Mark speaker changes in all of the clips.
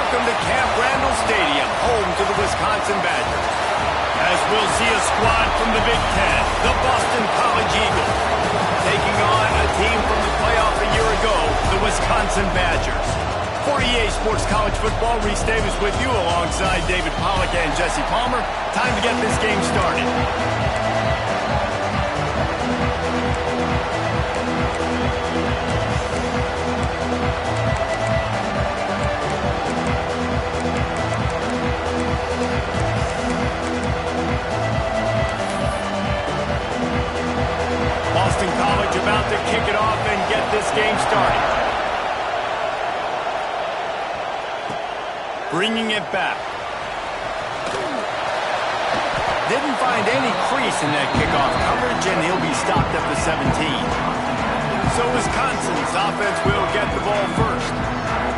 Speaker 1: welcome to Camp Randall Stadium, home to the Wisconsin Badgers. As we'll see a squad from the Big Ten, the Boston College Eagles, taking on a team from the playoff a year ago, the Wisconsin Badgers. For EA Sports College Football, Reese Davis with you alongside David Pollack and Jesse Palmer. Time to get this game started. Boston College about to kick it off and get this game started. Bringing it back. Didn't find any crease in that kickoff coverage, and he'll be stopped at the 17. So Wisconsin's offense will get the ball first.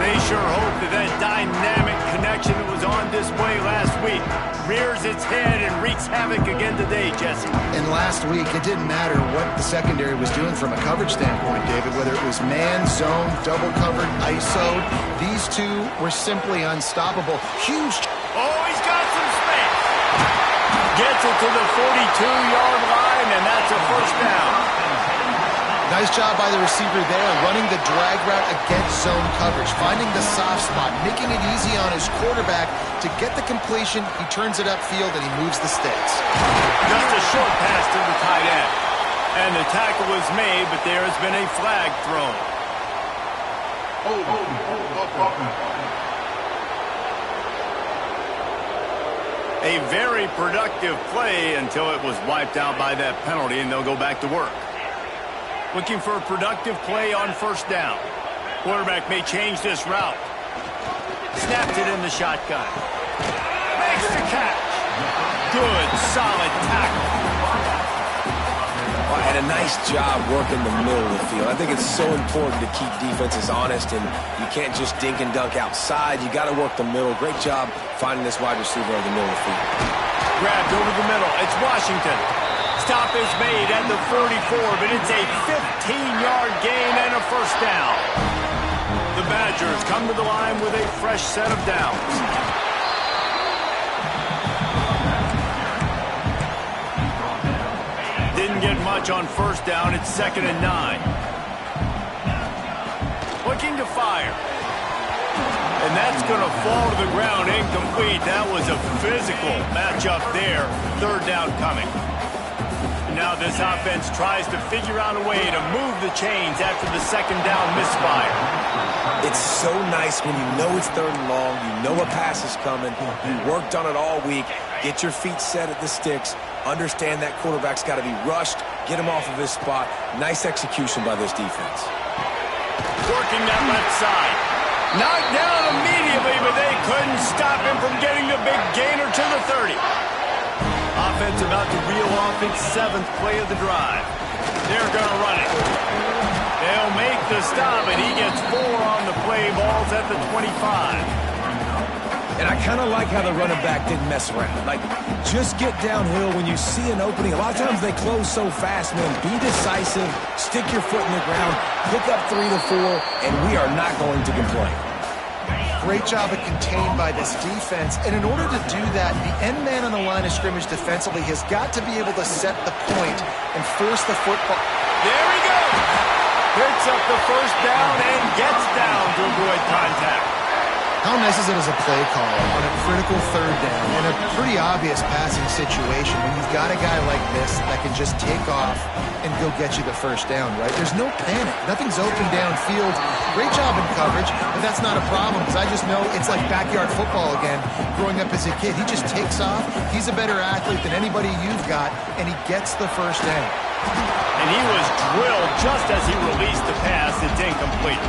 Speaker 1: They sure hope that that dynamic connection that was on display last week rears its head and wreaks havoc again today, Jesse.
Speaker 2: And last week, it didn't matter what the secondary was doing from a coverage standpoint, David, whether it was man, zone, double covered, ISO'd. These two were simply unstoppable. Huge.
Speaker 1: Oh, he's got some space. Gets it to the 42-yard line, and that's a first down.
Speaker 2: Nice job by the receiver there, running the drag route against zone coverage, finding the soft spot, making it easy on his quarterback to get the completion. He turns it upfield, and he moves the sticks.
Speaker 1: Just a short pass to the tight end. And the tackle was made, but there has been a flag thrown. A very productive play until it was wiped out by that penalty, and they'll go back to work. Looking for a productive play on first down. Quarterback may change this route. Snapped it in the shotgun. Makes the catch. Good, solid tackle.
Speaker 3: Well, and a nice job working the middle of the field. I think it's so important to keep defenses honest, and you can't just dink and dunk outside. You got to work the middle. Great job finding this wide receiver in the middle of the field.
Speaker 1: Grabbed over the middle. It's Washington. Stop is made at the 44, but it's a 15-yard gain and a first down. The Badgers come to the line with a fresh set of downs. Didn't get much on first down. It's 2nd and 9. Looking to fire. And that's going to fall to the ground incomplete. That was a physical matchup there. 3rd down coming. Now this offense tries to figure out a way to move the chains after the 2nd down misfire.
Speaker 3: It's so nice when you know it's 3rd and long, you know a pass is coming, you worked on it all week, get your feet set at the sticks, understand that quarterback's got to be rushed, get him off of his spot. Nice execution by this defense.
Speaker 1: Working that left side. Knocked down immediately, but they couldn't stop him from getting the big gainer to the 30. Offense about to reel off its 7th play of the drive. They're going to run it. They'll make the stop, and he gets 4 on the play. Ball's at the 25.
Speaker 3: And I kind of like how the running back didn't mess around. Like, just get downhill when you see an opening. A lot of times they close so fast, man. Be decisive, stick your foot in the ground, pick up 3 to 4, and we are not going to complain.
Speaker 2: Great job of contained by this defense. And in order to do that, the end man on the line of scrimmage defensively has got to be able to set the point and force the football.
Speaker 1: There he goes. Picks up the first down and gets down to avoid contact.
Speaker 2: How nice is it as a play caller on a critical 3rd down in a pretty obvious passing situation when you've got a guy like this that can just take off and go get you the first down, right? There's no panic. Nothing's open downfield. Great job in coverage, but that's not a problem because I just know it's like backyard football again. Growing up as a kid, he just takes off. He's a better athlete than anybody you've got, and he gets the first down.
Speaker 1: And he was drilled just as he released the pass. It's incomplete.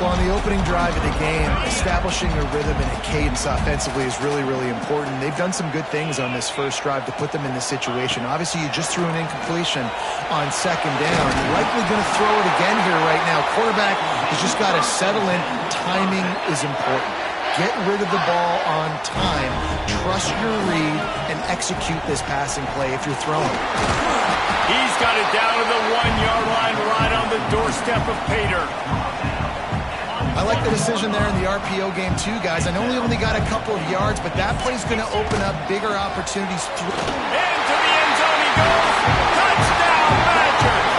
Speaker 2: Well, on the opening drive of the game, establishing a rhythm and a cadence offensively is really, really important. They've done some good things on this first drive to put them in this situation. Obviously, you just threw an incompletion on 2nd down. You're likely going to throw it again here right now. Quarterback has just got to settle in. Timing is important. Get rid of the ball on time. Trust your read and execute this passing play if you're throwing.
Speaker 1: He's got it down to the 1-yard line right on the doorstep of Pater.
Speaker 2: I like the decision there in the RPO game too, guys. I know we only got a couple of yards, but that play's going to open up bigger opportunities.
Speaker 1: Into the end zone he goes. Touchdown, Badgers!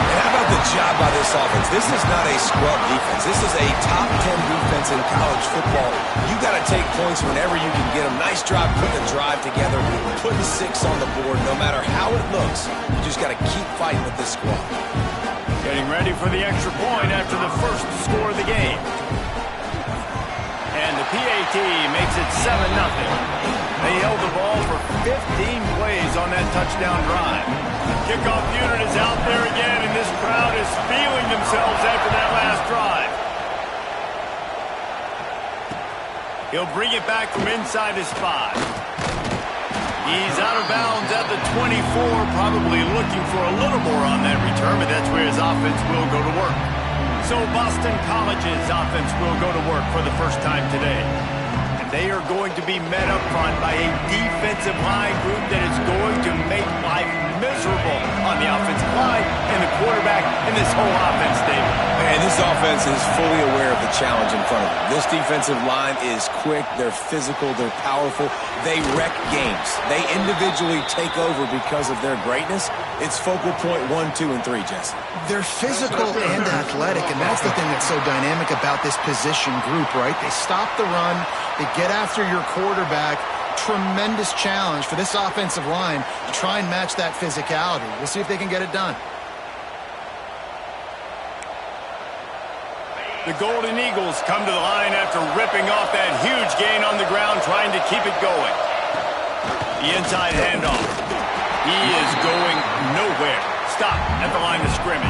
Speaker 3: And how about the job by this offense? This is not a scrub defense. This is a top 10 defense in college football. You got to take points whenever you can get them. Nice job putting a drive together, putting 6 on the board. No matter how it looks, you just got to keep fighting with this squad.
Speaker 1: Getting ready for the extra point after the first score of the game. And the PAT makes it 7-0. They held the ball for 15 plays on that touchdown drive. Kickoff unit is out there again, and this crowd is feeling themselves after that last drive. He'll bring it back from inside his 5. He's out of bounds at the 24, probably looking for a little more on that return, but that's where his offense will go to work. So Boston College's offense will go to work for the first time today. And they are going to be met up front by a defensive line group that is going to make life miserable on the offensive line and the quarterback and this whole offense, David.
Speaker 3: Man, this offense is fully aware of the challenge in front of them. This defensive line is quick, they're physical, they're powerful. They wreck games. They individually take over because of their greatness. It's focal point 1, 2, and 3, Jesse.
Speaker 2: They're physical and athletic, and that's the thing that's so dynamic about this position group, right? They stop the run, they get after your quarterback. Tremendous challenge for this offensive line to try and match that physicality. We'll see if they can get it done.
Speaker 1: The Golden Eagles come to the line after ripping off that huge gain on the ground, trying to keep it going. The inside handoff. He is going nowhere. Stop at the line of scrimmage.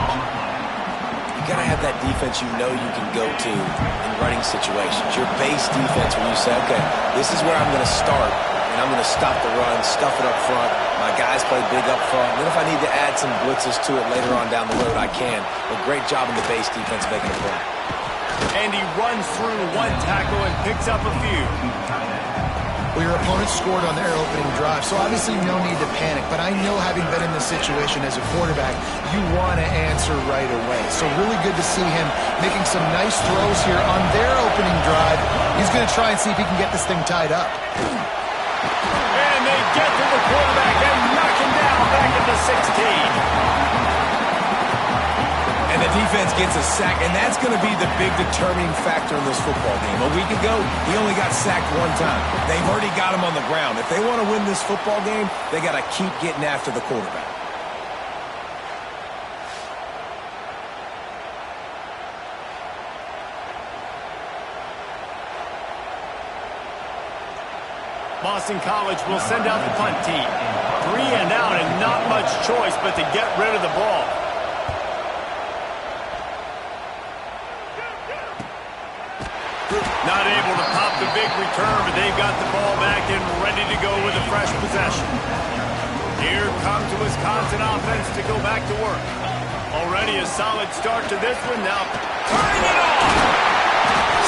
Speaker 3: You got to have that defense you know you can go to in running situations. Your base defense where you say, okay, this is where I'm going to start, and I'm going to stop the run, stuff it up front. My guys play big up front. And then if I need to add some blitzes to it later on down the road, I can. But great job in the base defense making a play.
Speaker 1: And he runs through one tackle and picks up a few.
Speaker 2: Well, your opponent scored on their opening drive, so obviously no need to panic. But I know, having been in this situation as a quarterback, you want to answer right away. So really good to see him making some nice throws here on their opening drive. He's going to try and see if he can get this thing tied up.
Speaker 1: And they get to the quarterback and knock him down back at the 16.
Speaker 3: And the defense gets a sack, and that's going to be the big determining factor in this football game. A week ago, he only got sacked 1 time. They've already got him on the ground. If they want to win this football game, they got to keep getting after the quarterback.
Speaker 1: Boston College will send out the punt team. 3 and out, and not much choice but to get rid of the ball. Not able to pop the big return, but they've got the ball back and ready to go with a fresh possession. Here comes the Wisconsin offense to go back to work. Already a solid start to this one. Now turning it on.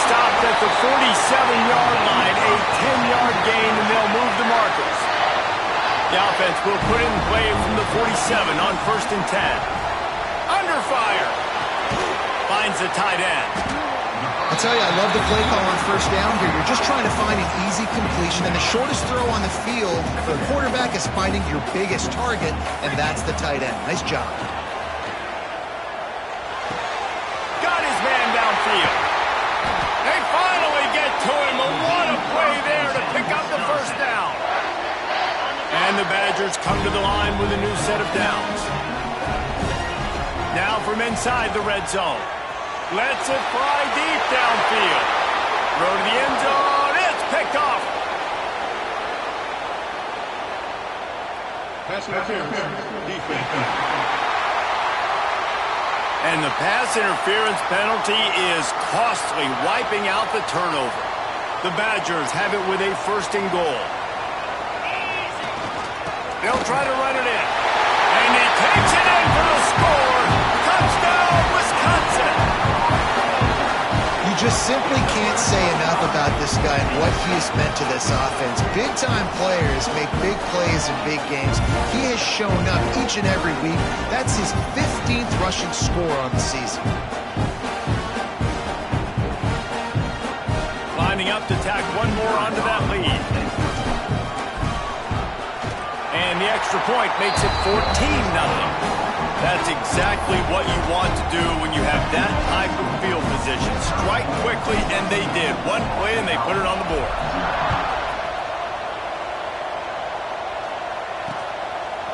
Speaker 1: Stopped at the 47-yard line, a 10-yard gain, and they'll move the markers. The offense will put it in play from the 47 on 1st and 10. Under fire. Finds the tight end.
Speaker 2: I'll tell you, I love the play call on 1st down here. You're just trying to find an easy completion, and the shortest throw on the field for the quarterback is finding your biggest target, and that's the tight end. Nice job.
Speaker 1: Got his man downfield. They finally get to him, and what a play there to pick up the 1st down. And the Badgers come to the line with a new set of downs. Now from inside the red zone. Lets it fly deep downfield. Throw to the end zone. It's picked off.
Speaker 4: Pass interference. Defense.
Speaker 1: And the pass interference penalty is costly, wiping out the turnover. The Badgers have it with a 1st and goal. They'll try to run it in. And he takes it in for the score. Touchdown, Wisconsin.
Speaker 2: You just simply can't say enough about this guy and what he has meant to this offense. Big-time players make big plays in big games. He has shown up each and every week. That's his 15th rushing score on the season.
Speaker 1: lining up to tack one more onto that lead. And the extra point makes it 14-0. That's exactly what you want to do when you have that type of field position. Strike quickly, and they did. One play, and they put it on the board.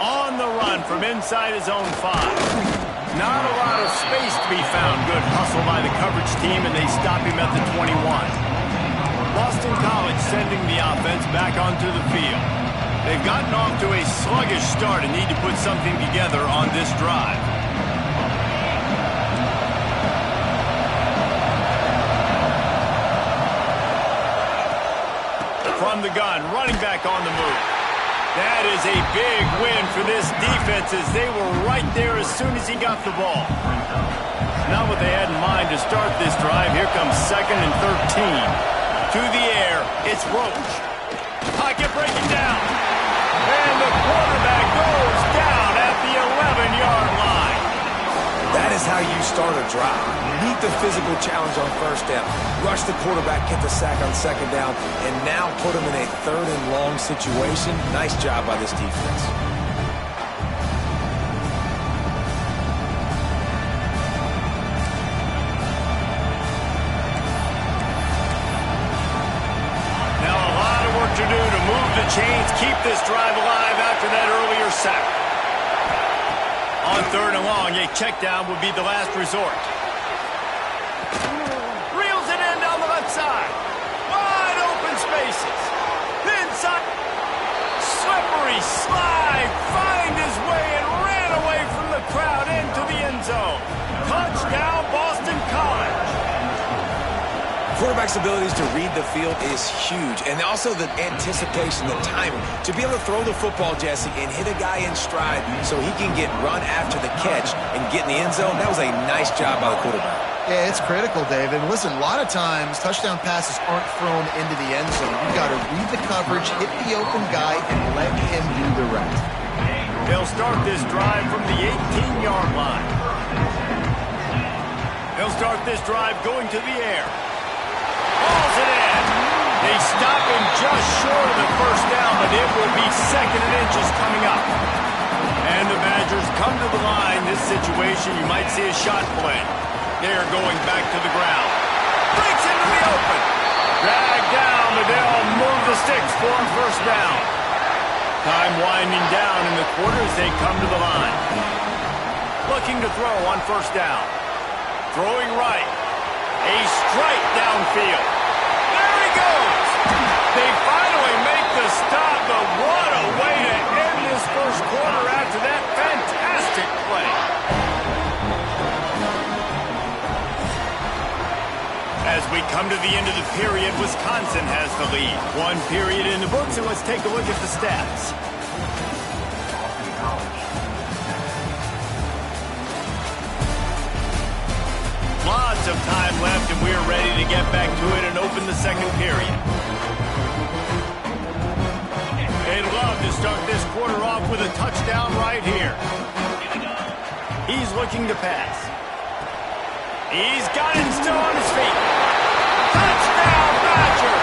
Speaker 1: On the run from inside his own 5. Not a lot of space to be found. Good hustle by the coverage team, and they stop him at the 21. Boston College sending the offense back onto the field. They've gotten off to a sluggish start and need to put something together on this drive. From the gun, running back on the move. That is a big win for this defense as they were right there as soon as he got the ball. Not what they had in mind to start this drive. Here comes 2nd and 13. To the air, it's Roach. Pocket breaking down. And the quarterback goes down at the 11-yard line.
Speaker 3: That is how you start a drive. Meet the physical challenge on first down. Rush the quarterback, get the sack on 2nd down, and now put him in a 3rd and long situation. Nice job by this defense.
Speaker 1: Now a lot of work to do to move the chains, keep this drive alive after that earlier sack. On 3rd and long, a check down would be the last resort. Reels it in down the left side. Wide open spaces. Inside. Slippery slide. Find his way and ran away from the crowd into the end zone. Touchdown, Boston College.
Speaker 3: Quarterback's abilities to read the field is huge, and also the anticipation, the timing. To be able to throw the football, Jesse, and hit a guy in stride so he can get run after the catch and get in the end zone, that was a nice job by the quarterback.
Speaker 2: Yeah, it's critical, David. Listen, a lot of times touchdown passes aren't thrown into the end zone. You've got to read the coverage, hit the open guy, and let him do the rest.
Speaker 1: They'll start this drive from the 18-yard line. They'll start this drive going to the air. Balls it in. They stop him just short of the first down, but it will be 2nd and inches coming up. And the Badgers come to the line. This situation, you might see a shot play. They are going back to the ground. Breaks into the open. Dragged down, but they'll move the sticks for a first down. Time winding down in the quarter as they come to the line. Looking to throw on first down. Throwing right. A strike downfield. There he goes. They finally make the stop, but what a way to end this first quarter after that fantastic play. As we come to the end of the period, Wisconsin has the lead. 1 period in the books, and let's take a look at the stats. Lots of time left, and we're ready to get back to it and open the 2nd period. They'd love to start this quarter off with a touchdown right here. He's looking to pass. He's got him still on his feet. Touchdown, Badger!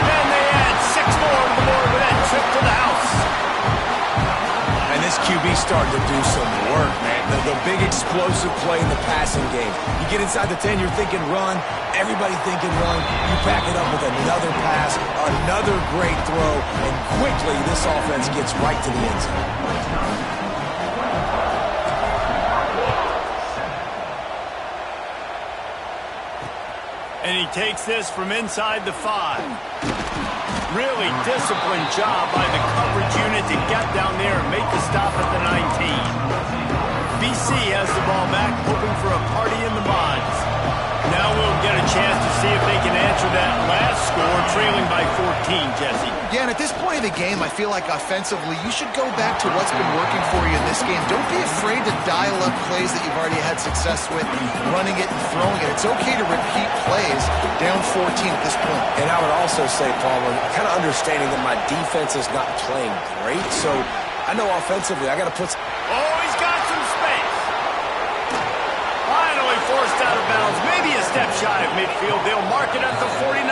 Speaker 1: And they add 6 more to the board with that trip to the house.
Speaker 3: And this QB starting to do some work, man. The big explosive play in the passing game. You get inside the 10, you're thinking run. Everybody thinking run. You back it up with another pass, another great throw, and quickly this offense gets right to the end zone.
Speaker 1: And he takes this from inside the 5. Really disciplined job by the coverage unit to get down there and make the stop at the 19. BC has the ball back, hoping for a party in the mods. Now we'll get a chance to see if they can answer that last score, trailing by 14, Jesse.
Speaker 2: Yeah, and at this point of the game, I feel like offensively, you should go back to what's been working for you in this game. Don't be afraid to dial up plays that you've already had success with, running it and throwing it. It's okay to repeat plays down 14 at this point.
Speaker 3: And I would also say, Palmer, kind of understanding that my defense is not playing great, so I know offensively I got to put...
Speaker 1: Oh, he's got some space. Finally forced out of bounds. Maybe a step shy of midfield. They'll mark it at the 49.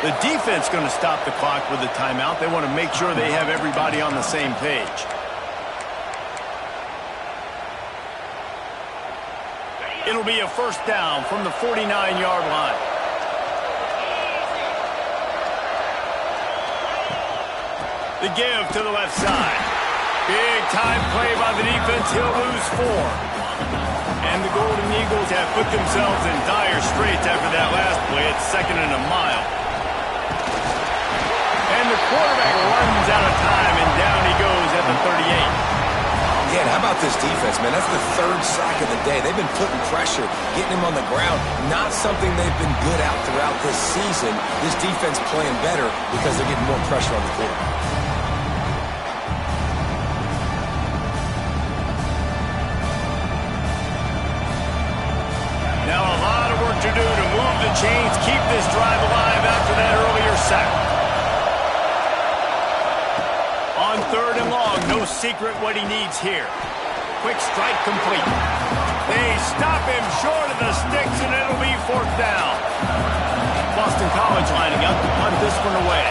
Speaker 1: The defense going to stop the clock with a timeout. They want to make sure they have everybody on the same page. It'll be a first down from the 49-yard line. The give to the left side. Big time play by the defense. He'll lose 4. And the Golden Eagles have put themselves in dire straits after that last play. It's 2nd and a mile. And the quarterback runs out of time, and down he goes at the 38.
Speaker 3: Again, how about this defense, man? That's the 3rd sack of the day. They've been putting pressure, getting him on the ground. Not something they've been good at throughout this season. This defense playing better because they're getting more pressure on the quarterback.
Speaker 1: Now a lot of work to do to move the chains, keep this drive alive after that earlier sack. On 3rd and long, no secret what he needs here. Quick strike complete. They stop him short of the sticks, and it'll be 4th down. Boston College lining up to punt this one away.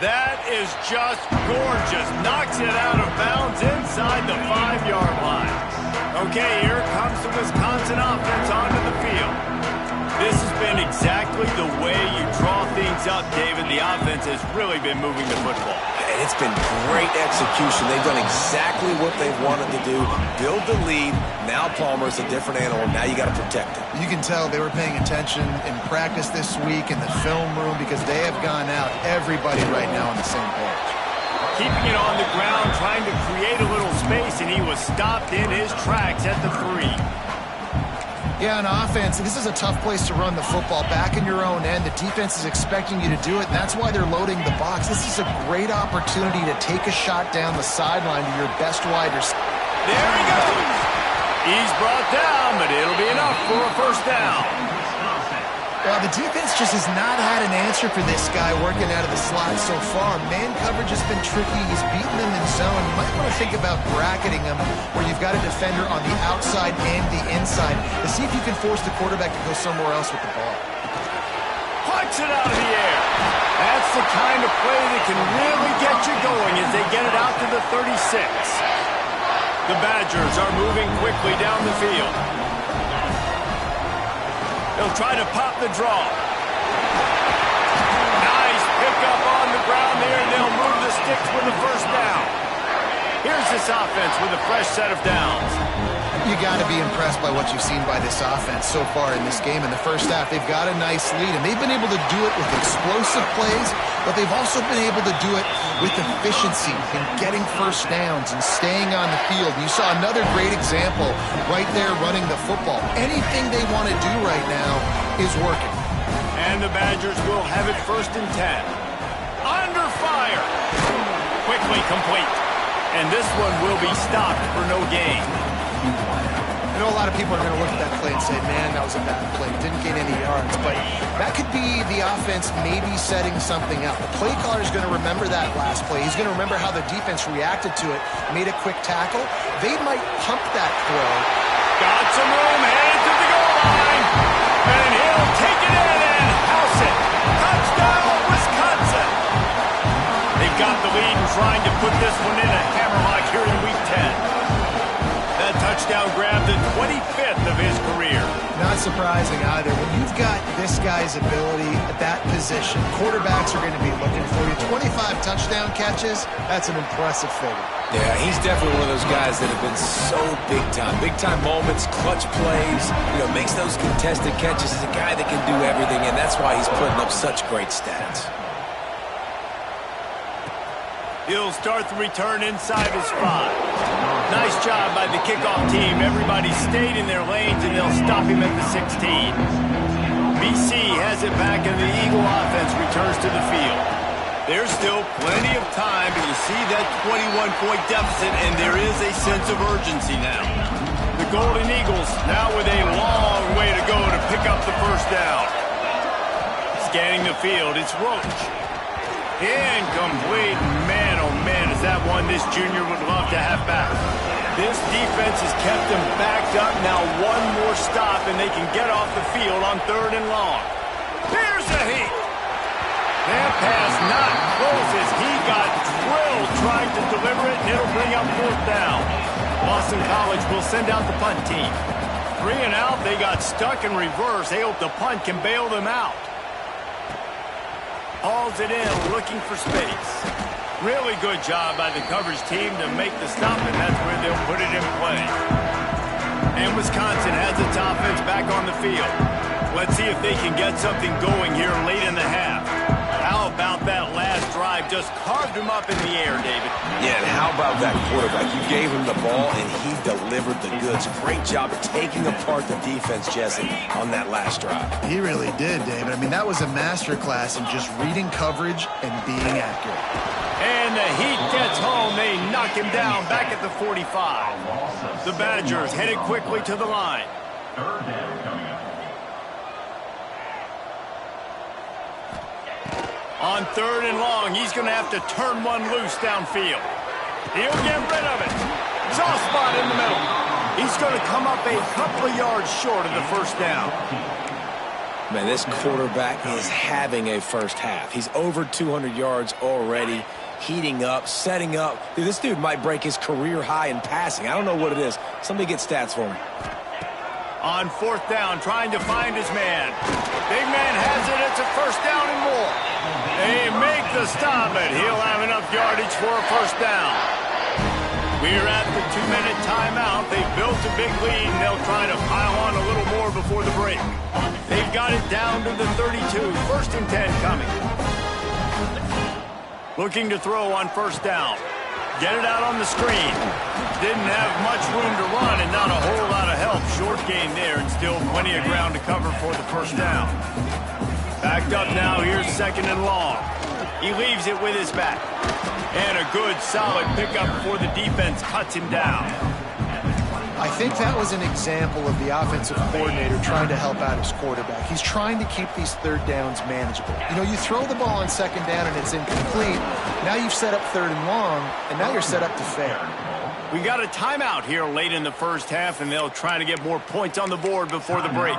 Speaker 1: That is just gorgeous. Knocks it out of bounds inside the 5-yard line. Okay, here comes the Wisconsin offense onto the field. This has been exactly the way you draw things up, David. The offense has really been moving the football.
Speaker 3: And it's been great execution. They've done exactly what they've wanted to do. Build the lead. Now Palmer's a different animal. Now you got to protect him.
Speaker 2: You can tell they were paying attention in practice this week in the film room because they have gone out, everybody right now on the same page.
Speaker 1: Keeping it on the ground, trying to create a little space, and he was stopped in his tracks at the 3.
Speaker 2: Yeah, on offense, this is a tough place to run the football. Back in your own end, the defense is expecting you to do it, and that's why they're loading the box. This is a great opportunity to take a shot down the sideline to your best wide receiver.
Speaker 1: There he goes. He's brought down, but it'll be enough for a first down.
Speaker 2: Well, the defense just has not had an answer for this guy working out of the slot so far. Man coverage has been tricky. He's beaten them in zone. You might want to think about bracketing him where you've got a defender on the outside and the inside to see if you can force the quarterback to go somewhere else with the ball.
Speaker 1: Punch it out of the air. That's the kind of play that can really get you going as they get it out to the 36. The Badgers are moving quickly down the field. They'll try to pop the draw. Nice pickup on the ground there, and they'll move the sticks with the first down. Here's this offense with a fresh set of downs.
Speaker 2: You got to be impressed by what you've seen by this offense so far in this game. In the first half, they've got a nice lead, and they've been able to do it with explosive plays, but they've also been able to do it with efficiency in getting first downs and staying on the field. You saw another great example right there running the football. Anything they want to do right now is working.
Speaker 1: And the Badgers will have it 1st and 10. Under fire. Quickly complete. And this one will be stopped for no gain.
Speaker 2: I know a lot of people are going to look at that play and say, man, that was a bad play. Didn't gain any yards. But that could be the offense maybe setting something up. The play caller is going to remember that last play. He's going to remember how the defense reacted to it, made a quick tackle. They might pump that throw.
Speaker 1: Got some room, headed to the goal line. And he'll take it in and house it. Touchdown, Wisconsin. They've got the lead and trying to put this one in a hammerlock here in Week 10. That touchdown grabbed the 25th of his career.
Speaker 2: Not surprising either. When you've got this guy's ability at that position, quarterbacks are going to be looking for you. 25 touchdown catches, that's an impressive figure.
Speaker 3: Yeah, he's definitely one of those guys that have been so big time. Big time moments, clutch plays, makes those contested catches. He's a guy that can do everything, and that's why he's putting up such great stats.
Speaker 1: He'll start the return inside his 5. Nice job by the kickoff team. Everybody stayed in their lanes, and they'll stop him at the 16. BC has it back, and the Eagle offense returns to the field. There's still plenty of time, but you see that 21-point deficit, and there is a sense of urgency now. The Golden Eagles now with a long way to go to pick up the first down. Scanning the field, it's Roach. Incomplete. Man, oh man, is that one this junior would love to have back. This defense has kept them backed up. Now one more stop, and they can get off the field on 3rd and long. Here's the heat. That pass not close as he got drilled trying to deliver it, and it'll bring up 4th down. Boston College will send out the punt team. 3 and out, they got stuck in reverse. They hope the punt can bail them out. Hauls it in, looking for space. Really good job by the coverage team to make the stop, and that's where they'll put it in play. And Wisconsin has its offense back on the field. Let's see if they can get something going here late in the half. How about that last drive? Just carved him up in the air, David.
Speaker 3: Yeah, and how about that quarterback? You gave him the ball, and he delivered the goods. Great job taking apart the defense, Jesse, on that last drive.
Speaker 2: He really did, David. I mean, that was a masterclass in just reading coverage and being accurate.
Speaker 1: And the Heat gets home. They knock him down back at the 45. The Badgers headed quickly to the line. On 3rd and long, he's going to have to turn one loose downfield. He'll get rid of it. Soft spot in the middle. He's going to come up a couple of yards short of the 1st down.
Speaker 3: Man, this quarterback is having a first half. He's over 200 yards already, heating up, setting up. Dude, this dude might break his career high in passing. I don't know what it is. Somebody get stats for him.
Speaker 1: On 4th down, trying to find his man. Big man has it. It's a 1st down and more. They make the stop, and he'll have enough yardage for a 1st down. We're at the 2-minute timeout. They've built a big lead, and they'll try to pile on a little more before the break. They've got it down to the 32. 1st and 10 coming. Looking to throw on 1st down. Get it out on the screen. Didn't have much room to run and not a whole lot of help. Short gain there and still plenty of ground to cover for the 1st down. Backed up now. Here's 2nd and long. He leaves it with his back. And a good, solid pickup before the defense cuts him down.
Speaker 2: I think that was an example of the offensive coordinator trying to help out his quarterback. He's trying to keep these 3rd downs manageable. You know, you throw the ball on 2nd down and it's incomplete. Now you've set up 3rd and long, and now you're set up to fail.
Speaker 1: We got a timeout here late in the 1st half, and they'll try to get more points on the board before the break.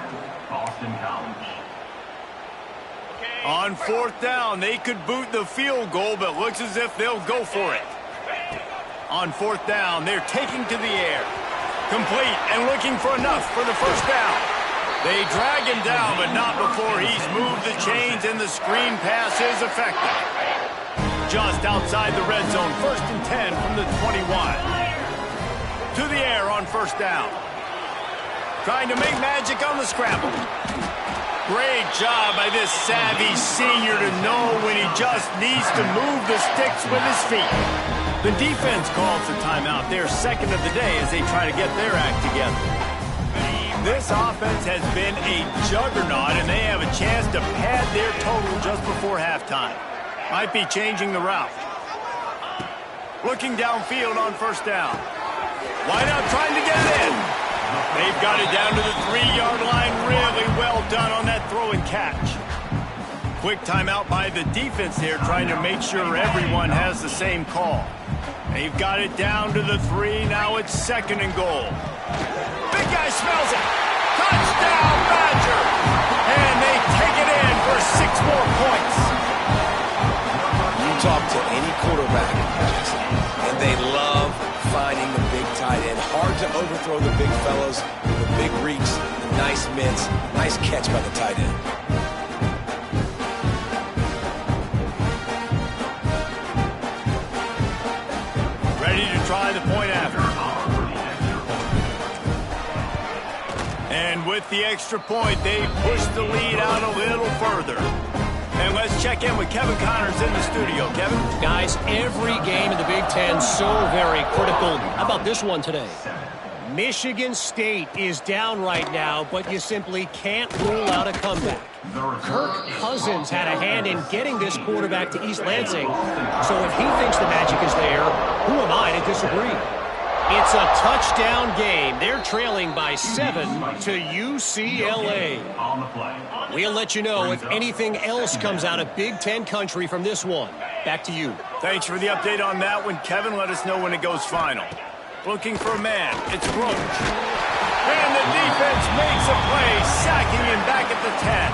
Speaker 1: On 4th down, they could boot the field goal, but looks as if they'll go for it. On 4th down, they're taking to the air. Complete and looking for enough for the 1st down. They drag him down, but not before he's moved the chains, and the screen pass is effective. Just outside the red zone, 1st and 10 from the 21. To the air on 1st down. Trying to make magic on the scramble. Great job by this savvy senior to know when he just needs to move the sticks with his feet. The defense calls the timeout. They're 2nd of the day as they try to get their act together. This offense has been a juggernaut, and they have a chance to pad their total just before halftime. Might be changing the route. Looking downfield on 1st down. Wide out trying to get it in. They've got it down to the 3-yard line. Really well done on that throw and catch. Quick timeout by the defense there, trying to make sure everyone has the same call. They've got it down to the 3. Now it's 2nd and goal. Big guy smells it. Touchdown, Badger. And they take it in for 6 more points.
Speaker 3: You talk to any quarterback, and they love finding the big tight end. Hard to overthrow the big fellows, the big reach, nice mitts, nice catch by the tight end.
Speaker 1: Ready to try the point after. And with the extra point, they push the lead out a little further. And let's check in with Kevin Connors in the studio. Kevin?
Speaker 5: Guys, every game in the Big Ten so very critical. How about this one today? Michigan State is down right now, but you simply can't rule out a comeback. Kirk Cousins had a hand in getting this quarterback to East Lansing, so if he thinks the magic is there, who am I to disagree? It's a touchdown game. They're trailing by 7 to UCLA. We'll let you know if anything else comes out of Big Ten country from this one. Back to you.
Speaker 1: Thanks for the update on that one, Kevin. Let us know when it goes final. Looking for a man. It's Roach. And the defense makes a play, sacking him back at the 10.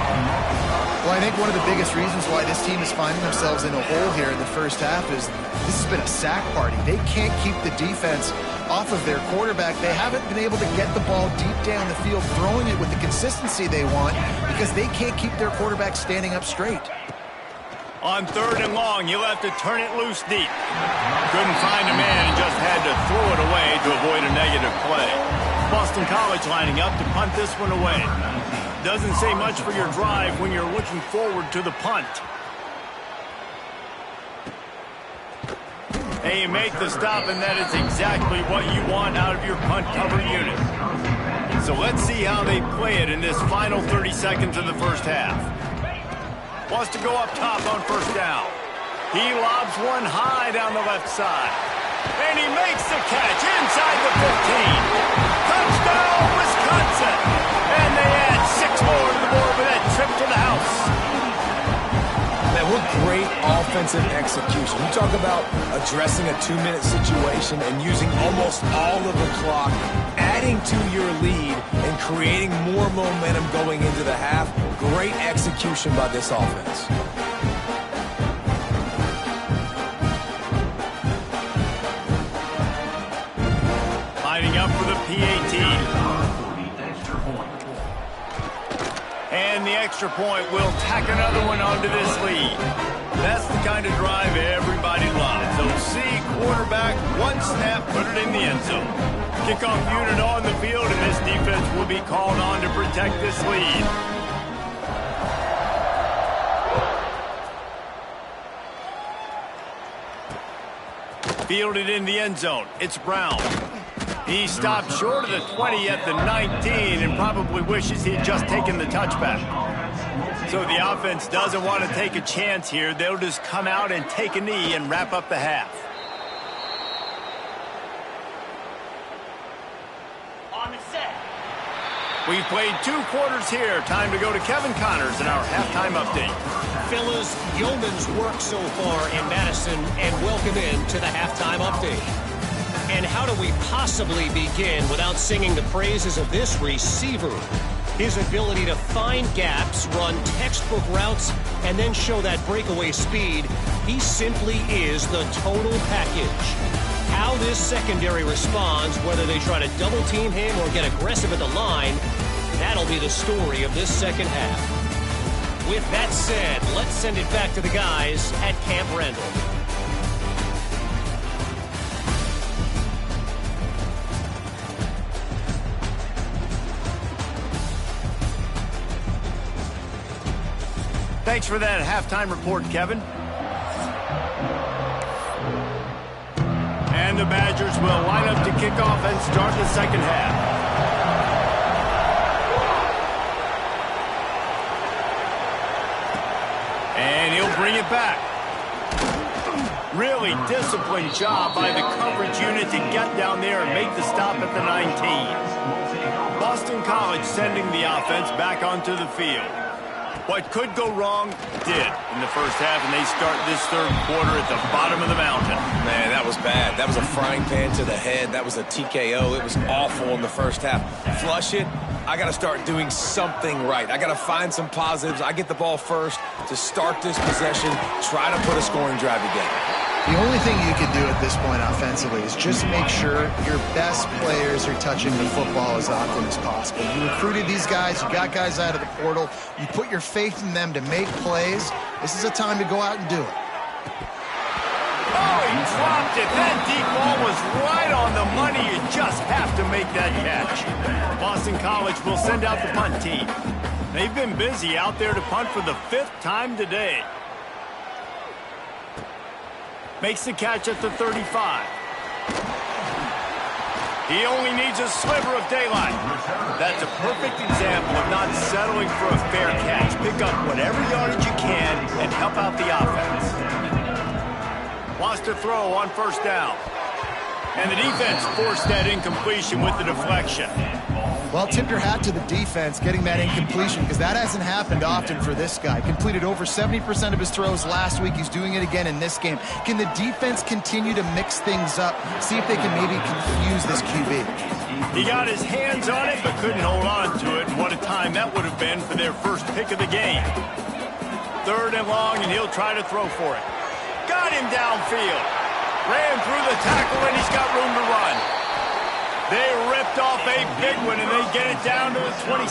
Speaker 2: Well, I think one of the biggest reasons why this team is finding themselves in a hole here in the first half is this has been a sack party. They can't keep the defense off of their quarterback. They haven't been able to get the ball deep down the field, throwing it with the consistency they want because they can't keep their quarterback standing up straight.
Speaker 1: On 3rd and long, you'll have to turn it loose deep. Couldn't find a man and just had to throw it away to avoid a negative play. Boston College lining up to punt this one away. Doesn't say much for your drive when you're looking forward to the punt. And you make the stop, and that is exactly what you want out of your punt cover unit. So let's see how they play it in this final 30 seconds of the first half. Wants to go up top on 1st down. He lobs one high down the left side. And he makes the catch inside the 15. Touchdown, Wisconsin! And they add 6 more to the board with that trip to the house.
Speaker 3: Man, what great offensive execution. You talk about addressing a 2-minute situation and using almost all of the clock, adding to your lead and creating more momentum going into the half. Great execution by this offense.
Speaker 1: Lining up for the PAT. And the extra point will tack another one onto this lead. That's the kind of drive everybody loves. So see quarterback, one snap, put it in the end zone. Kickoff unit on the field, and this defense will be called on to protect this lead. Fielded in the end zone. It's Brown. He stopped short of the 20 at the 19 and probably wishes he had just taken the touchback. So the offense doesn't want to take a chance here. They'll just come out and take a knee and wrap up the half.
Speaker 6: On the set.
Speaker 1: We've played 2 quarters here. Time to go to Kevin Connors in our halftime update.
Speaker 5: Fellas, Yeoman's work so far in Madison, and welcome in to the halftime update. And how do we possibly begin without singing the praises of this receiver? His ability to find gaps, run textbook routes, and then show that breakaway speed. He simply is the total package. How this secondary responds, whether they try to double team him or get aggressive at the line, that'll be the story of this second half. With that said, let's send it back to the guys at Camp Randall.
Speaker 1: Thanks for that halftime report, Kevin. And the Badgers will line up to kick off and start the second half. And he'll bring it back. Really disciplined job by the coverage unit to get down there and make the stop at the 19. Boston College sending the offense back onto the field. What could go wrong did in the first half, and they start this third quarter at the bottom of the mountain.
Speaker 3: Man, that was bad. That was a frying pan to the head. That was a TKO. It was awful in the first half. Flush it. I got to start doing something right. I got to find some positives. I get the ball first to start this possession, try to put a scoring drive together.
Speaker 2: The only thing you can do at this point offensively is just make sure your best players are touching the football as often as possible. You recruited these guys, you got guys out of the portal, you put your faith in them to make plays. This is a time to go out and do it.
Speaker 1: Oh, he dropped it. That deep ball was right on the money. You just have to make that catch. Boston College will send out the punt team. They've been busy out there to punt for the 5th time today. Makes the catch at the 35. He only needs a sliver of daylight. That's a perfect example of not settling for a fair catch. Pick up whatever yardage you can and help out the offense. Wants to throw on 1st down. And the defense forced that incompletion with the deflection.
Speaker 2: Well, tip your hat to the defense getting that incompletion because that hasn't happened often for this guy. Completed over 70% of his throws last week. He's doing it again in this game. Can the defense continue to mix things up? See if they can maybe confuse this QB.
Speaker 1: He got his hands on it but couldn't hold on to it. And what a time that would have been for their first pick of the game. 3rd and long, and he'll try to throw for it. Got him downfield. Ran through the tackle, and he's got room to run. They ripped off a big one, and they get it down to the 27.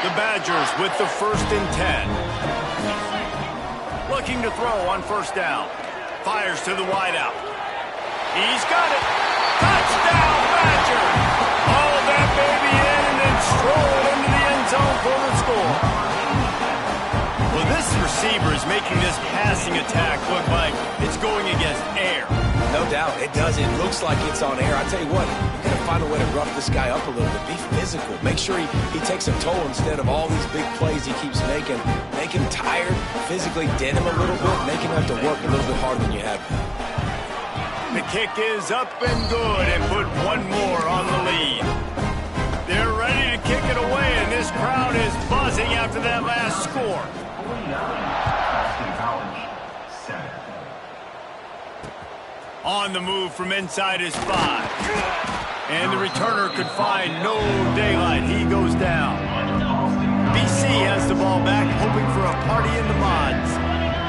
Speaker 1: The Badgers with the 1st and 10. Looking to throw on 1st down. Fires to the wideout. He's got it. Touchdown, Badgers! All that baby in and then stroll into the end zone for the score. Well, this receiver is making this passing attack look like it's going against air.
Speaker 3: No doubt, it does. It looks like it's on air. I tell you what, you got to find a way to rough this guy up a little bit. Be physical. Make sure he takes a toll instead of all these big plays he keeps making. Make him tired, physically dent him a little bit, make him have to work a little bit harder than you have been.
Speaker 1: The kick is up and good and put one more on the lead. They're ready to kick it away, and this crowd is buzzing after that last score. On the move from inside his 5. And the returner could find no daylight. He goes down. BC has the ball back, hoping for a party in the mods.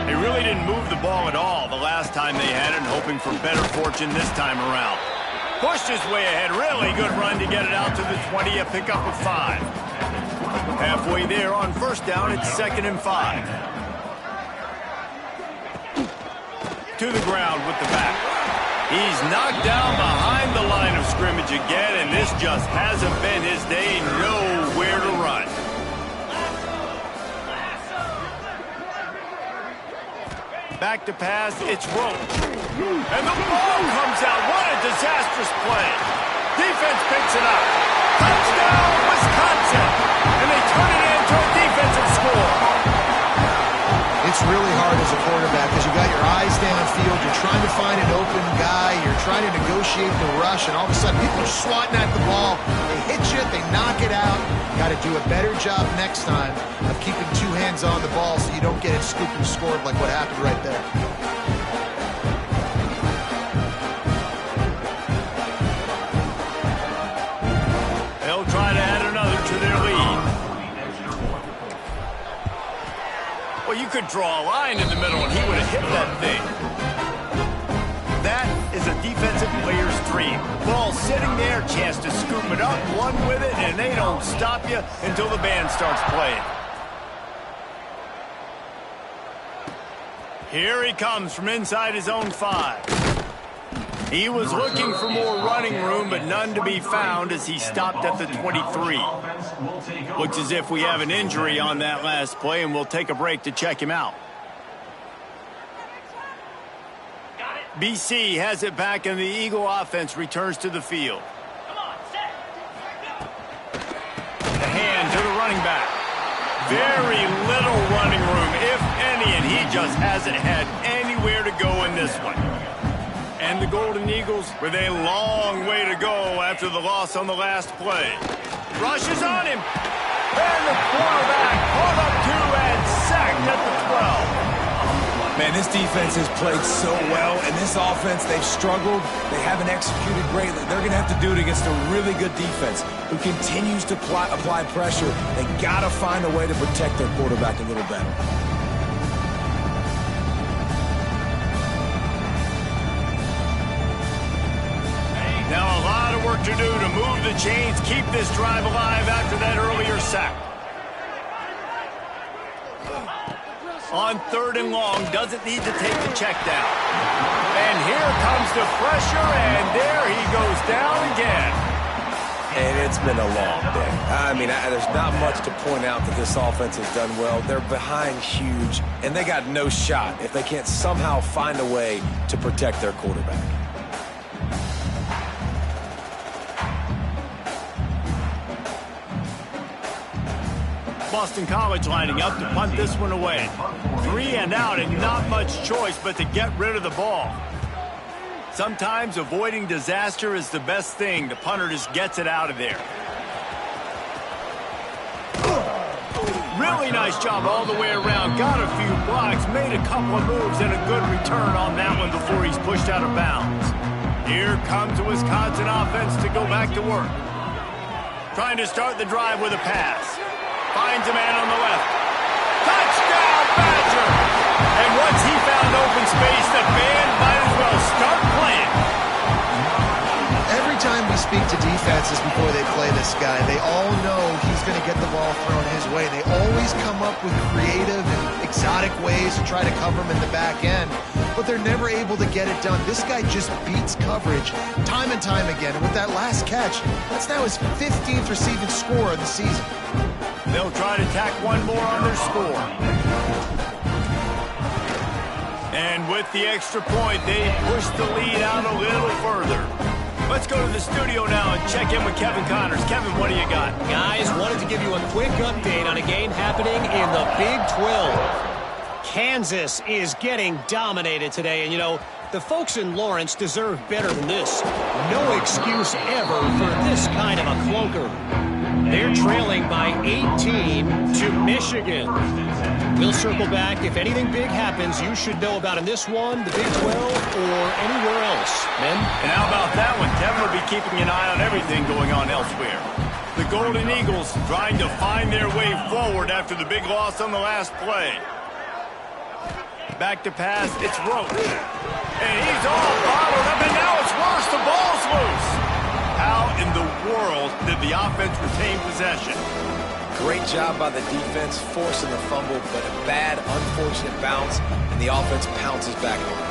Speaker 1: They really didn't move the ball at all the last time they had it, and hoping for better fortune this time around. Pushed his way ahead. Really good run to get it out to the 20. A pickup of 5. Halfway there on 1st down, it's 2nd and 5. To the ground with the back. He's knocked down behind the line of scrimmage again, and this just hasn't been his day. Nowhere to run. Back to pass, it's Roach. And the ball comes out. What a disastrous play. Defense picks it up. Touchdown, Wisconsin. And they turn it into a defensive score.
Speaker 2: It's really hard as a quarterback because you got your eyes downfield. You're trying to find an open guy. You're trying to negotiate the rush, and all of a sudden people are swatting at the ball. They hit you, they knock it out. Got to do a better job next time of keeping 2 hands on the ball so you don't get it scooped and scored like what happened right there.
Speaker 1: They'll try to add another to their lead. Well, you could draw a line in the middle, and he would have hit that thing. That is a defensive player's dream. Ball sitting there, chance to scoop it up, run with it, and they don't stop you until the band starts playing. Here he comes from inside his own 5. He was looking for more running room, but none to be found as he stopped at the 23. Looks as if we have an injury on that last play, and we'll take a break to check him out. BC has it back, and the Eagle offense returns to the field. The hand to the running back. Very little running room, if any, and he just hasn't had anywhere to go in this one. And the Golden Eagles with a long way to go after the loss on the last play. Rushes on him. And the quarterback caught up 2 and sacked at the 12.
Speaker 3: Man, this defense has played so well, and this offense, they've struggled. They haven't executed greatly. They're going to have to do it against a really good defense who continues to apply pressure. They got to find a way to protect their quarterback a little better.
Speaker 1: Now a lot of work to do to move the chains, keep this drive alive after that earlier sack. On 3rd and long, doesn't need to take the check down. And here comes the pressure, and there he goes down again.
Speaker 3: And it's been a long day. I mean, there's not much to point out that this offense has done well. They're behind huge, and they got no shot if they can't somehow find a way to protect their quarterback.
Speaker 1: Boston College lining up to punt this one away. 3 and out, and not much choice but to get rid of the ball. Sometimes avoiding disaster is the best thing. The punter just gets it out of there. Really nice job all the way around. Got a few blocks, made a couple of moves, and a good return on that one before he's pushed out of bounds. Here comes the Wisconsin offense to go back to work. Trying to start the drive with a pass. Finds a man on the left. Touchdown, Badger! And once he found open space, the band might as well start playing.
Speaker 2: Every time we speak to defenses before they play this guy, they all know he's going to get the ball thrown his way. They always come up with creative and exotic ways to try to cover him in the back end, but they're never able to get it done. This guy just beats coverage time and time again. And with that last catch, that's now his 15th receiving score of the season.
Speaker 1: They'll try to tack one more on their score. And with the extra point, they push the lead out a little further. Let's go to the studio now and check in with Kevin Connors. Kevin, what do you got?
Speaker 5: Guys, wanted to give you a quick update on a game happening in the Big 12. Kansas is getting dominated today, and you know, the folks in Lawrence deserve better than this. No excuse ever for this kind of a clunker. They're trailing by 18 to Michigan. We'll circle back. If anything big happens, you should know about in this one, the Big 12, or anywhere else. Men?
Speaker 1: And how about that one? Kevin will be keeping an eye on everything going on elsewhere. The Golden Eagles trying to find their way forward after the big loss on the last play. Back to pass, it's Roach. And he's all bottled up, and now it's worse. The ball's loose. How in the world did the offense retain possession?
Speaker 3: Great job by the defense, forcing the fumble, but a bad, unfortunate bounce, and the offense pounces back on it.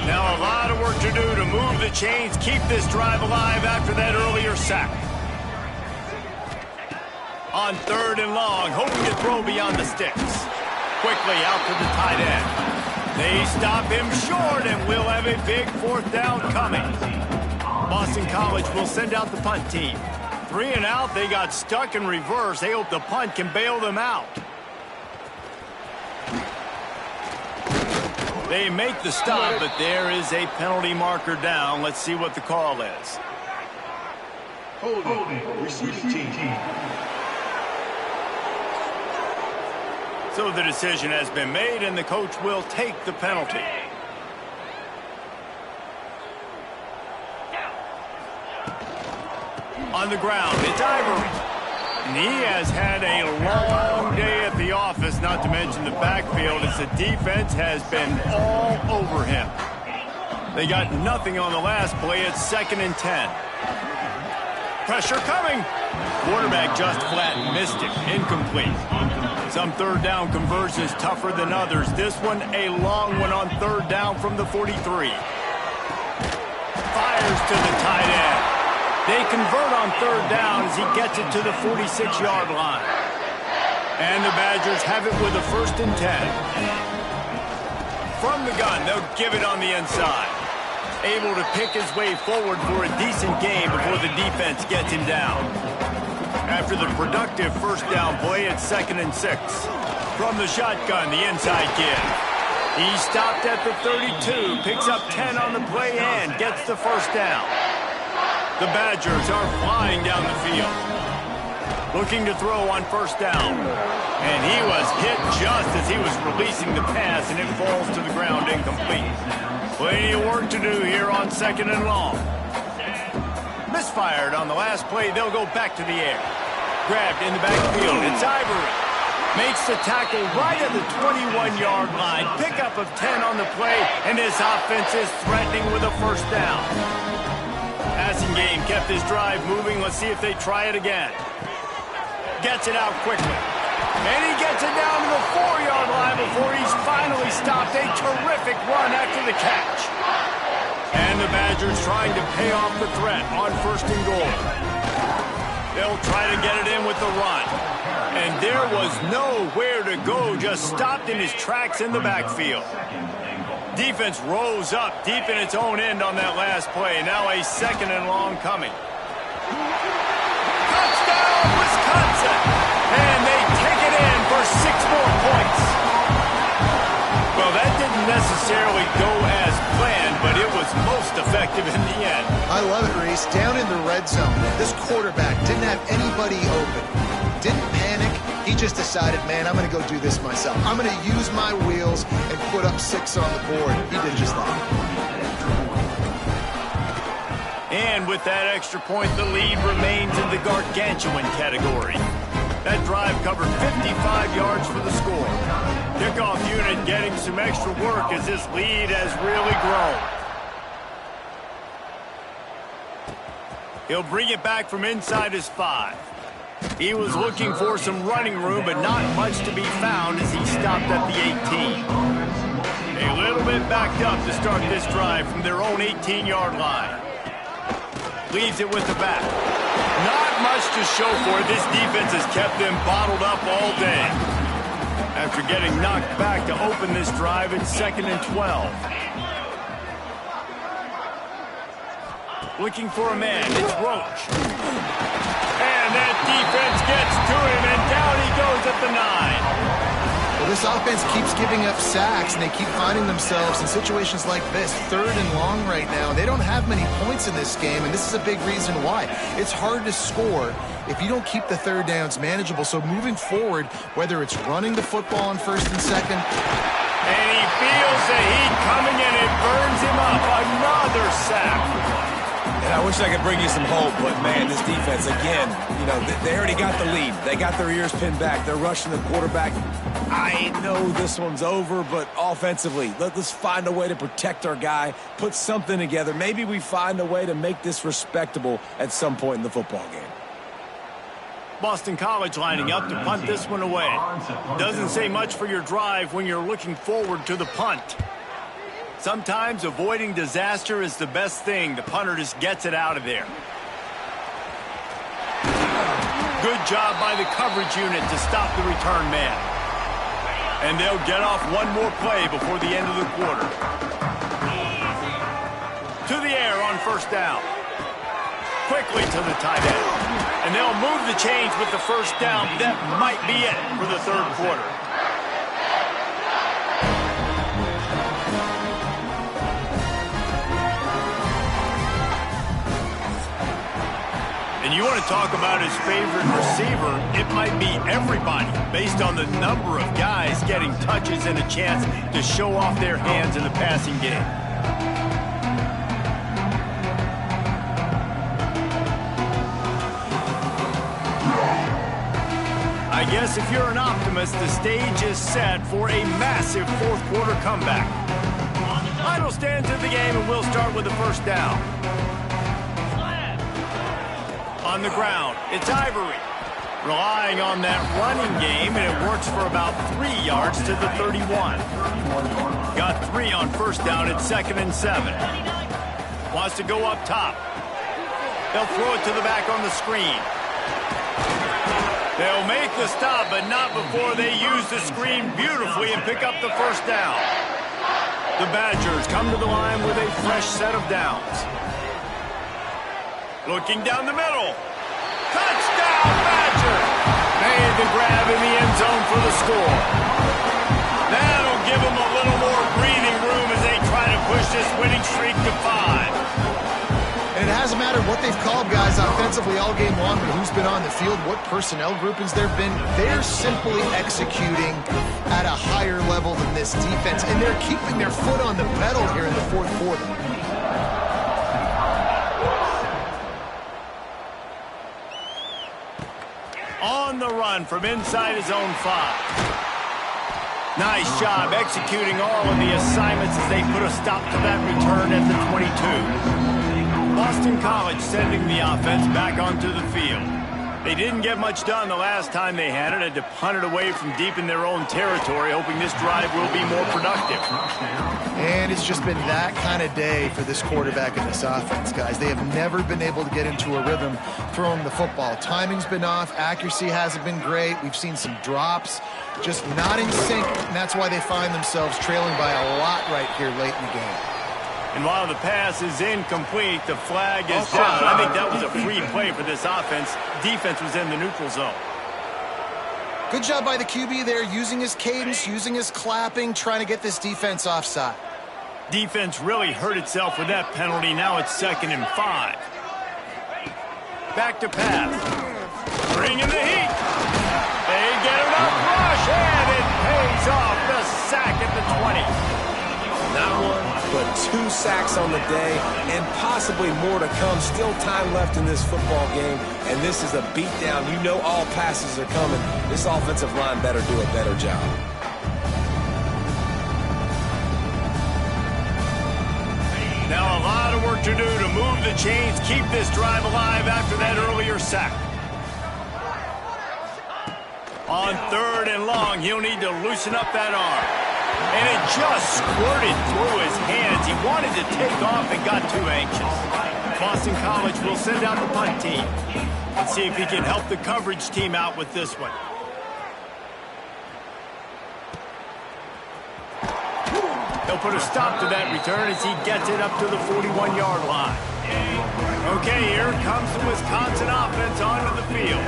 Speaker 1: Now a lot of work to do to move the chains, keep this drive alive after that earlier sack. On 3rd and long, hoping to throw beyond the sticks. Quickly out to the tight end. They stop him short, and we'll have a big 4th down coming. Boston College will send out the punt team. 3 and out, they got stuck in reverse. They hope the punt can bail them out. They make the stop, but there is a penalty marker down. Let's see what the call is.
Speaker 4: Holding, receiving team.
Speaker 1: So the decision has been made, and the coach will take the penalty. On the ground, it's Ivory. And he has had a long day at the office, not to mention the backfield, as the defense has been all over him. They got nothing on the last play. It's 2nd and 10. Pressure coming. Quarterback just flat missed it. Incomplete. Some 3rd down conversions tougher than others. This one a long one on 3rd down from the 43. Fires to the tight end. They convert on 3rd down as he gets it to the 46-yard line. And the Badgers have it with a 1st and 10. From the gun, they'll give it on the inside. Able to pick his way forward for a decent game before the defense gets him down. After the productive 1st down play, it's 2nd and 6. From the shotgun, the inside give. He stopped at the 32, picks up 10 on the play and gets the 1st down. The Badgers are flying down the field. Looking to throw on 1st down. And he was hit just as he was releasing the pass, and it falls to the ground incomplete. Plenty of work to do here on 2nd and long. Misfired on the last play. They'll go back to the air. Grabbed in the backfield. It's Ivory. Makes the tackle right at the 21-yard line. Pickup of 10 on the play, and his offense is threatening with a 1st down. Passing game kept his drive moving. Let's see if they try it again. Gets it out quickly. And he gets it down to the 4-yard line before he's finally stopped. A terrific run after the catch. And the Badgers trying to pay off the threat on 1st and goal. They'll try to get it in with the run. And there was nowhere to go, just stopped in his tracks in the backfield. Defense rose up deep in its own end on that last play. Now a 2nd and long coming. Touchdown, Wisconsin! And they take it in for 6 more points. Well, that didn't necessarily go as planned, but it was most effective in the end.
Speaker 2: I love it, Reese. Down in the red zone, this quarterback didn't have anybody open. just decided, man, I'm going to go do this myself. I'm going to use my wheels and put up 6 on the board. He did just that.
Speaker 1: And with that extra point, the lead remains in the gargantuan category. That drive covered 55 yards for the score. Kickoff unit getting some extra work as this lead has really grown. He'll bring it back from inside his 5. He was looking for some running room, but not much to be found as he stopped at the 18. A little bit backed up to start this drive from their own 18-yard line. Leaves it with the back. Not much to show for it. This defense has kept them bottled up all day. After getting knocked back to open this drive, it's 2nd and 12. Looking for a man. It's Roach. And that defense gets to him, and down he goes at the 9.
Speaker 2: Well, this offense keeps giving up sacks, and they keep finding themselves in situations like this, 3rd and long right now. They don't have many points in this game, and this is a big reason why. It's hard to score if you don't keep the 3rd downs manageable. So moving forward, whether it's running the football on 1st and 2nd.
Speaker 1: And he feels the heat coming, and it burns him up. Another sack.
Speaker 3: And I wish I could bring you some hope, but, man, this defense, again, you know, they already got the lead. They got their ears pinned back. They're rushing the quarterback. I know this one's over, but offensively, let's find a way to protect our guy, put something together. Maybe we find a way to make this respectable at some point in the football game.
Speaker 1: Boston College lining up to punt this one away. Doesn't say much for your drive when you're looking forward to the punt. Sometimes avoiding disaster is the best thing. The punter just gets it out of there. Good job by the coverage unit to stop the return man. And they'll get off one more play before the end of the quarter. To the air on 1st down. Quickly to the tight end. And they'll move the chains with the 1st down. That might be it for the 3rd quarter. And you want to talk about his favorite receiver, it might be everybody based on the number of guys getting touches and a chance to show off their hands in the passing game. I guess if you're an optimist, the stage is set for a massive 4th quarter comeback. Final stands in the game, and we'll start with the 1st down. On the ground, it's Ivory. Relying on that running game, and it works for about 3 yards to the 31. Got 3 on 1st down at 2nd and 7. Wants to go up top. They'll throw it to the back on the screen. They'll make the stop, but not before they use the screen beautifully and pick up the 1st down. The Badgers come to the line with a fresh set of downs. Looking down the middle. Touchdown, Badger! Made the grab in the end zone for the score. That'll give them a little more breathing room as they try to push this winning streak to 5.
Speaker 2: And it hasn't mattered what they've called guys offensively all game long, but who's been on the field, what personnel groupings there have been. They're simply executing at a higher level than this defense, and they're keeping their foot on the pedal here in the 4th quarter.
Speaker 1: On the run from inside his own 5. Nice job executing all of the assignments as they put a stop to that return at the 22. Boston College sending the offense back onto the field. They didn't get much done the last time they had it. Had to punt it away from deep in their own territory, hoping this drive will be more productive.
Speaker 2: And it's just been that kind of day for this quarterback and this offense, guys. They have never been able to get into a rhythm throwing the football. Timing's been off. Accuracy hasn't been great. We've seen some drops, just not in sync, and that's why they find themselves trailing by a lot right here late in the game.
Speaker 1: And while the pass is incomplete, the flag is down. I think that was a free play for this offense. Defense was in the neutral zone.
Speaker 2: Good job by the QB there, using his cadence, using his clapping, trying to get this defense offside.
Speaker 1: Defense really hurt itself with that penalty. Now it's 2nd and 5. Back to pass. Bringing the heat. They get it
Speaker 3: 2 sacks on the day, and possibly more to come. Still time left in this football game, and this is a beatdown. You know all passes are coming. This offensive line better do a better job.
Speaker 1: Now a lot of work to do to move the chains, keep this drive alive after that earlier sack. On 3rd and long, he'll need to loosen up that arm. And it just squirted through his hands. He wanted to take off and got too anxious. Boston College will send out the punt team. Let's see if he can help the coverage team out with this one. He'll put a stop to that return as he gets it up to the 41-yard line. Okay, here comes the Wisconsin offense onto the field.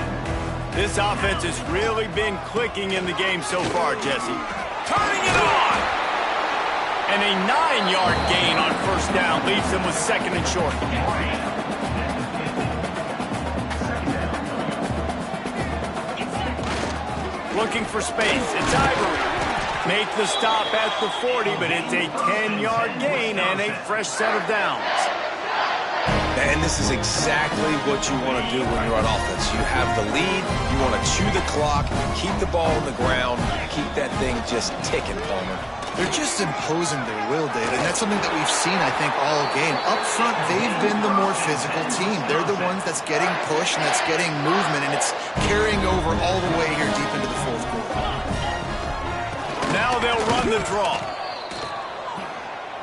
Speaker 1: This offense has really been clicking in the game so far, Jesse. Turning it on! And a 9-yard gain on 1st down leaves them with 2nd and short. Looking for space. It's Ivory. Make the stop at the 40, but it's a 10-yard gain and a fresh set of downs.
Speaker 3: And this is exactly what you want to do when you're on offense. You have the lead, you want to chew the clock, keep the ball on the ground, keep that thing just ticking, Palmer.
Speaker 2: They're just imposing their will, David, and that's something that we've seen, I think, all game. Up front, they've been the more physical team. They're the ones that's getting pushed and that's getting movement, and it's carrying over all the way here deep into the 4th quarter.
Speaker 1: Now they'll run the draw.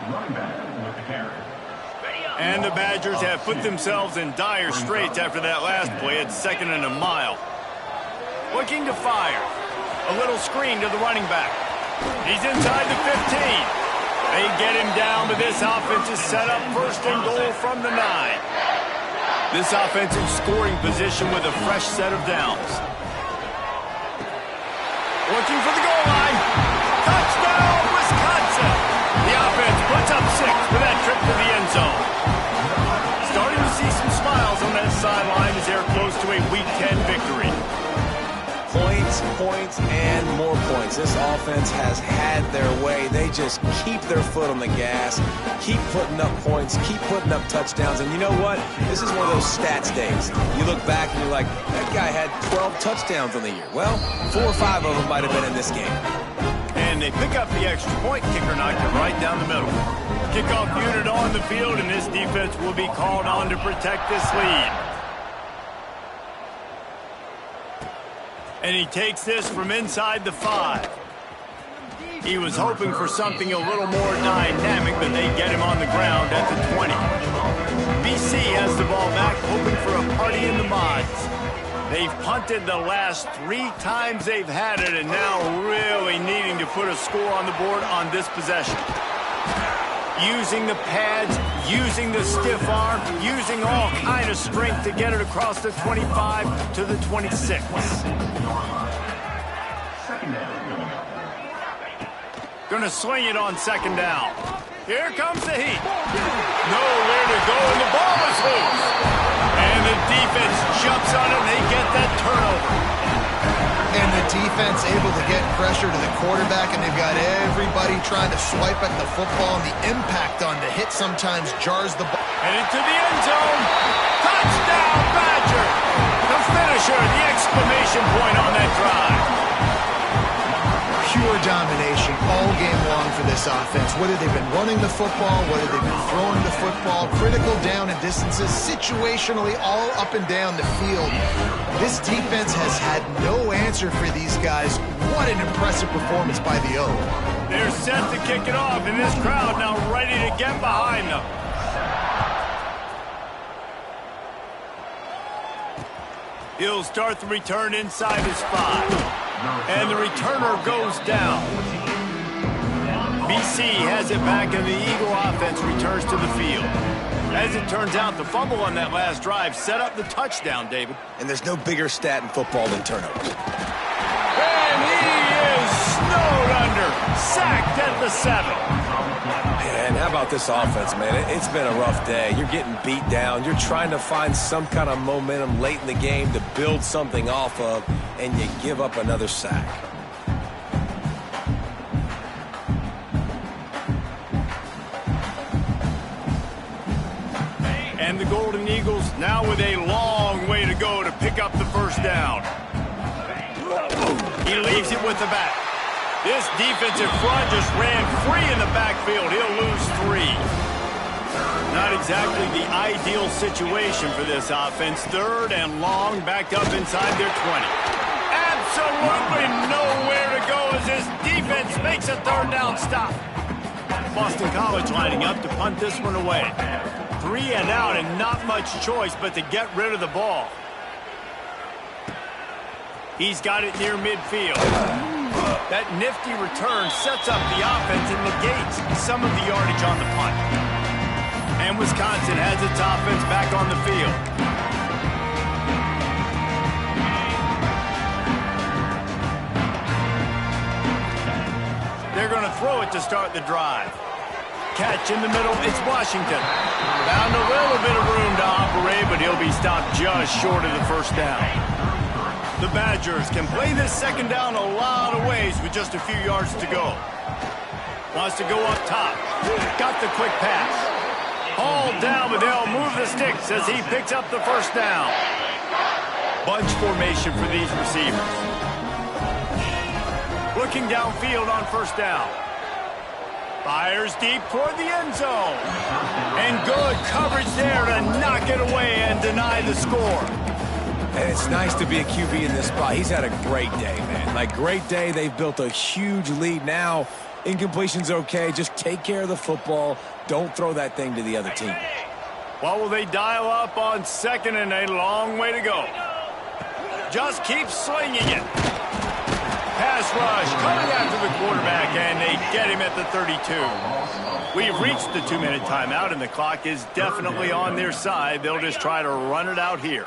Speaker 4: Running back with the carry.
Speaker 1: And the Badgers have put themselves in dire straits after that last play at 2nd and a mile. Looking to fire. A little screen to the running back. He's inside the 15. They get him down, but this offense is set up 1st and goal from the 9. This offense in scoring position with a fresh set of downs. Looking for the goal line. Touchdown, Wisconsin! The offense puts up 6 for that trip to the end zone. Starting to see some smiles on that sideline as they're close to a Week 10 victory.
Speaker 3: Points, points, and more points. This offense has had their way. They just keep their foot on the gas, keep putting up points, keep putting up touchdowns. And you know what? This is one of those stats days. You look back and you're like, that guy had 12 touchdowns on the year. Well, 4 or 5 of them might have been in this game.
Speaker 1: And they pick up the extra point. Kicker knocked it right down the middle. Kickoff unit on the field, and this defense will be called on to protect this lead. And he takes this from inside the 5. He was hoping for something a little more dynamic, but they get him on the ground at the 20. BC has the ball back, hoping for a party in the mods. They've punted the last 3 times they've had it, and now really needing to put a score on the board on this possession. Using the pads, using the stiff arm, using all kind of strength to get it across the 25 to the 26. Gonna swing it on 2nd down. Here comes the heat. Nowhere to go, and the ball is loose. And the defense jumps on it, and they get that turnover.
Speaker 2: And the defense able to get pressure to the quarterback, and they've got everybody trying to swipe at the football, and the impact on the hit sometimes jars the ball.
Speaker 1: And into the end zone. Touchdown, Badger! The finisher, the exclamation point on that drive.
Speaker 2: Pure domination all game long for this offense. Whether they've been running the football, whether they've been throwing the football, critical down and distances, situationally all up and down the field. This defense has had no answer for these guys. What an impressive performance by the O.
Speaker 1: They're set to kick it off, and this crowd now ready to get behind them. He'll start the return inside his 5. And the returner goes down. BC has it back, and the Eagle offense returns to the field. As it turns out, the fumble on that last drive set up the touchdown, David.
Speaker 3: And there's no bigger stat in football than turnovers.
Speaker 1: And he is snowed under. Sacked at the 7.
Speaker 3: And how about this offense, man? It's been a rough day. You're getting beat down. You're trying to find some kind of momentum late in the game to build something off of, and you give up another sack.
Speaker 1: And the Golden Eagles now with a long way to go to pick up the first down. He leaves it with the back. This defensive front just ran free in the backfield. He'll lose 3. Not exactly the ideal situation for this offense. 3rd and long, backed up inside their 20. Absolutely nowhere to go as this defense makes a 3rd down stop. Boston College lining up to punt this one away. 3 and out and not much choice but to get rid of the ball. He's got it near midfield. That nifty return sets up the offense and negates some of the yardage on the punt. And Wisconsin has its offense back on the field. They're going to throw it to start the drive. Catch in the middle, it's Washington. Found a little bit of room to operate, but he'll be stopped just short of the first down. The Badgers can play this second down a lot of ways with just a few yards to go. Wants to go up top. Got the quick pass. Hauled down, but they'll move the sticks as he picks up the first down. Bunch formation for these receivers. Looking downfield on first down. Fires deep toward the end zone. And good coverage there to knock it away and deny the score.
Speaker 3: And it's nice to be a QB in this spot. He's had a great day, man. Like, great day. They've built a huge lead. Now, incompletion's okay. Just take care of the football. Don't throw that thing to the other team.
Speaker 1: What will they dial up on 2nd and a long way to go? Just keep slinging it. Pass rush coming after the quarterback, and they get him at the 32. We've reached the 2-minute timeout, and the clock is definitely on their side. They'll just try to run it out here.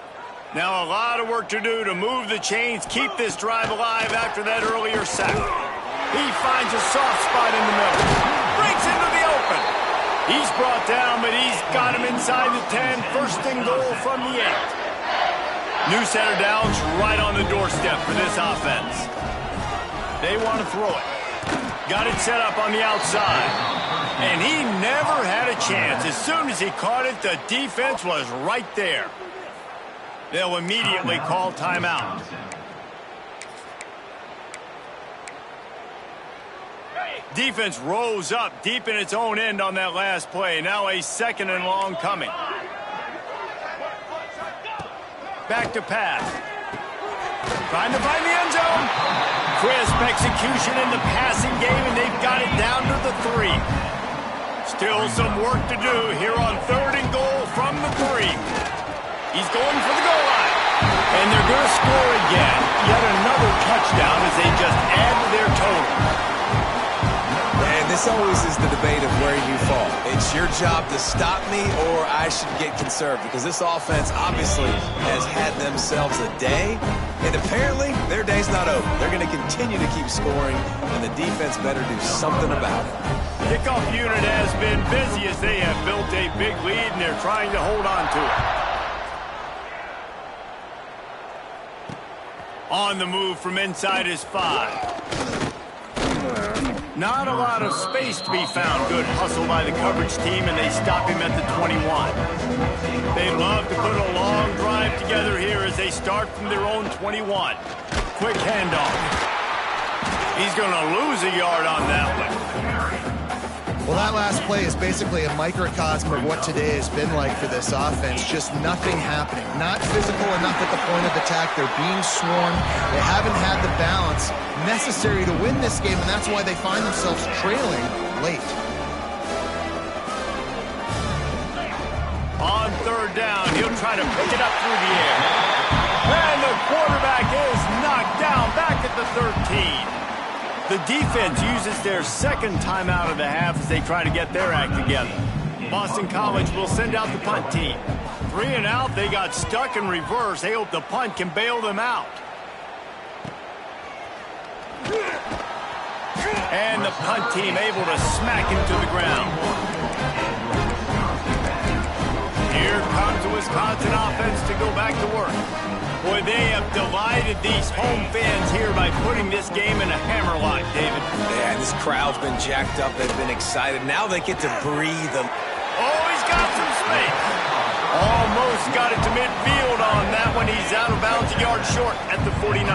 Speaker 1: Now a lot of work to do to move the chains, keep this drive alive after that earlier sack. He finds a soft spot in the middle. Breaks into the open. He's brought down, but he's got him inside the 10. 1st and goal from the 8. New set of downs right on the doorstep for this offense. They want to throw it. Got it set up on the outside. And he never had a chance. As soon as he caught it, the defense was right there. They'll immediately call timeout. Defense rose up deep in its own end on that last play. Now a 2nd and long coming. Back to pass. Trying to find the end zone. Crisp execution in the passing game, and they've got it down to the 3. Still some work to do here on 3rd and goal from the 3. He's going for the goal line. And they're going to score again. Yet another touchdown as they just add to their total.
Speaker 3: And this always is the debate of where you fall. It's your job to stop me, or I should get conserved, because this offense obviously has had themselves a day, and apparently their day's not over. They're going to continue to keep scoring, and the defense better do something about it.
Speaker 1: Kickoff unit has been busy as they have built a big lead, and they're trying to hold on to it. On the move from inside his 5. Not a lot of space to be found. Good hustle by the coverage team, and they stop him at the 21. They love to put a long drive together here as they start from their own 21. Quick handoff. He's going to lose a yard on that one.
Speaker 2: Well, that last play is basically a microcosm of what today has been like for this offense. Just nothing happening. Not physical enough at the point of attack. They're being swarmed. They haven't had the balance necessary to win this game, and that's why they find themselves trailing late.
Speaker 1: On 3rd down, he'll try to pick it up through the air. And the quarterback is knocked down back at the 13. The defense uses their 2nd timeout of the half as they try to get their act together. Boston College will send out the punt team. 3 and out, they got stuck in reverse. They hope the punt can bail them out. And the punt team able to smack him to the ground. Here comes the Wisconsin offense to go back to work. Boy, they have delighted these home fans here by putting this game in a hammerlock, David.
Speaker 3: Yeah, this crowd's been jacked up. They've been excited. Now they get to breathe.
Speaker 1: Oh, he's got some space. Almost got it to midfield on that one. He's out of bounds, a yard short at the 49.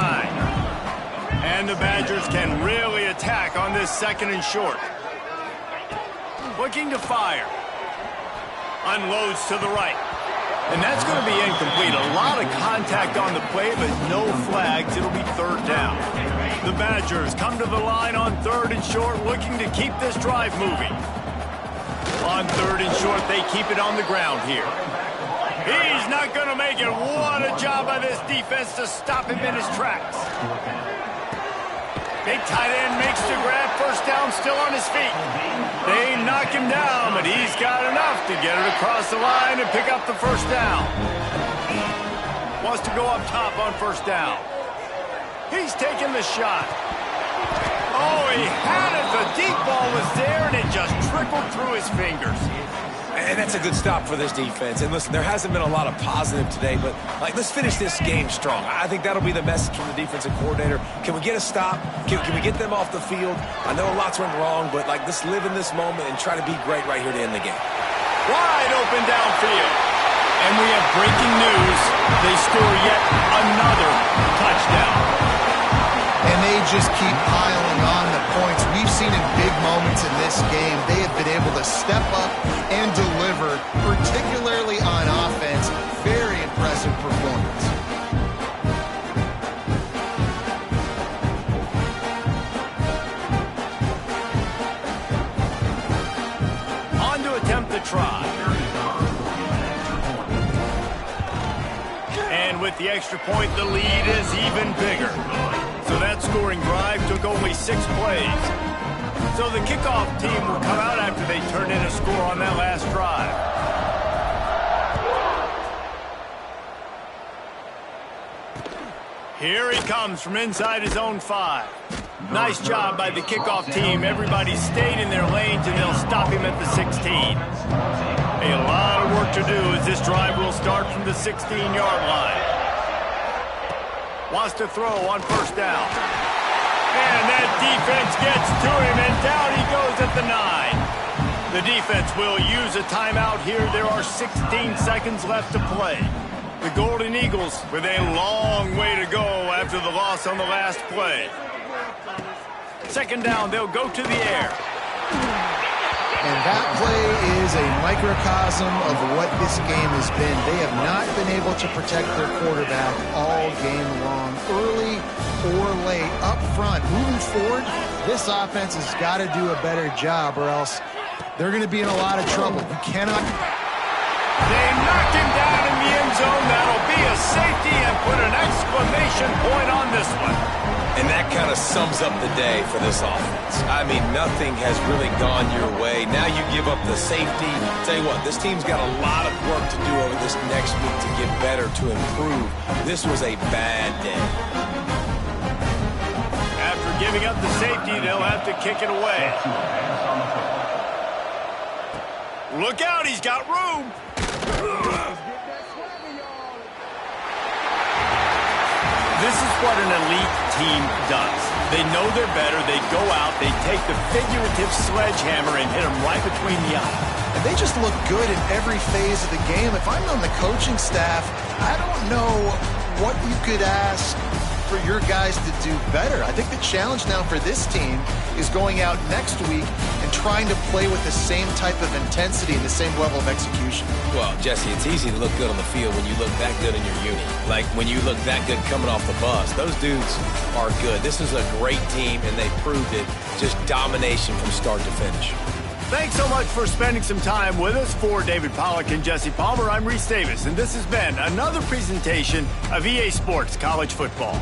Speaker 1: And the Badgers can really attack on this 2nd and short. Looking to fire. Unloads to the right. And that's going to be incomplete. A lot of contact on the play, but no flags. It'll be 3rd down. The Badgers come to the line on 3rd and short, looking to keep this drive moving. On 3rd and short, they keep it on the ground here. He's not going to make it. What a job by this defense to stop him in his tracks. Big tight end makes the grab. 1st down, still on his feet. They knock him down, but he's got enough to get it across the line and pick up the 1st down. Wants to go up top on 1st down. He's taking the shot. Oh, he had it. The deep ball was there, and it just trickled through his fingers.
Speaker 3: And that's a good stop for this defense. And listen, there hasn't been a lot of positive today, but let's finish this game strong. I think that'll be the message from the defensive coordinator. Can we get a stop? Can we get them off the field? I know lots went wrong, but let's live in this moment and try to be great right here to end the game.
Speaker 1: Wide open downfield. And we have breaking news. They score yet another touchdown.
Speaker 2: And they just keep piling on the points. We've seen in big moments in this game, they have been able to step up and deliver, particularly on offense. Very impressive performance.
Speaker 1: On to attempt the try. And with the extra point, the lead is even bigger. So that scoring drive took only 6 plays. So the kickoff team will come out after they turn in a score on that last drive. Here he comes from inside his own 5. Nice job by the kickoff team. Everybody stayed in their lanes, and they'll stop him at the 16. A lot of work to do as this drive will start from the 16-yard line. Wants to throw on 1st down. And that defense gets to him, and down he goes at the 9. The defense will use a timeout here. There are 16 seconds left to play. The Golden Eagles with a long way to go after the loss on the last play. 2nd down, they'll go to the air.
Speaker 2: And that play is a microcosm of what this game has been. They have not been able to protect their quarterback all game long, early or late, up front. Moving forward, this offense has got to do a better job, or else they're going to be in a lot of trouble. You cannot...
Speaker 1: They knocked him down in the end zone. That'll be a safety and put an exclamation point on this one.
Speaker 3: And that kind of sums up the day for this offense. I mean, nothing has really gone your way. Now you give up the safety. Tell you what, this team's got a lot of work to do over this next week to get better, to improve. This was a bad day.
Speaker 1: After giving up the safety, they'll have to kick it away. Look out, he's got room. This is what an elite team does. They know they're better. They go out. They take the figurative sledgehammer and hit them right between the eyes.
Speaker 2: And they just look good in every phase of the game. If I'm on the coaching staff, I don't know what you could ask for your guys to do better. I think the challenge now for this team is going out next week and trying to play with the same type of intensity and the same level of execution.
Speaker 3: Well, Jesse, it's easy to look good on the field when you look that good in your uni. Like when you look that good coming off the bus. Those dudes are good. This is a great team, and they proved it. Just domination from start to finish.
Speaker 1: Thanks so much for spending some time with us. For David Pollack and Jesse Palmer, I'm Reese Davis, and this has been another presentation of EA Sports College Football.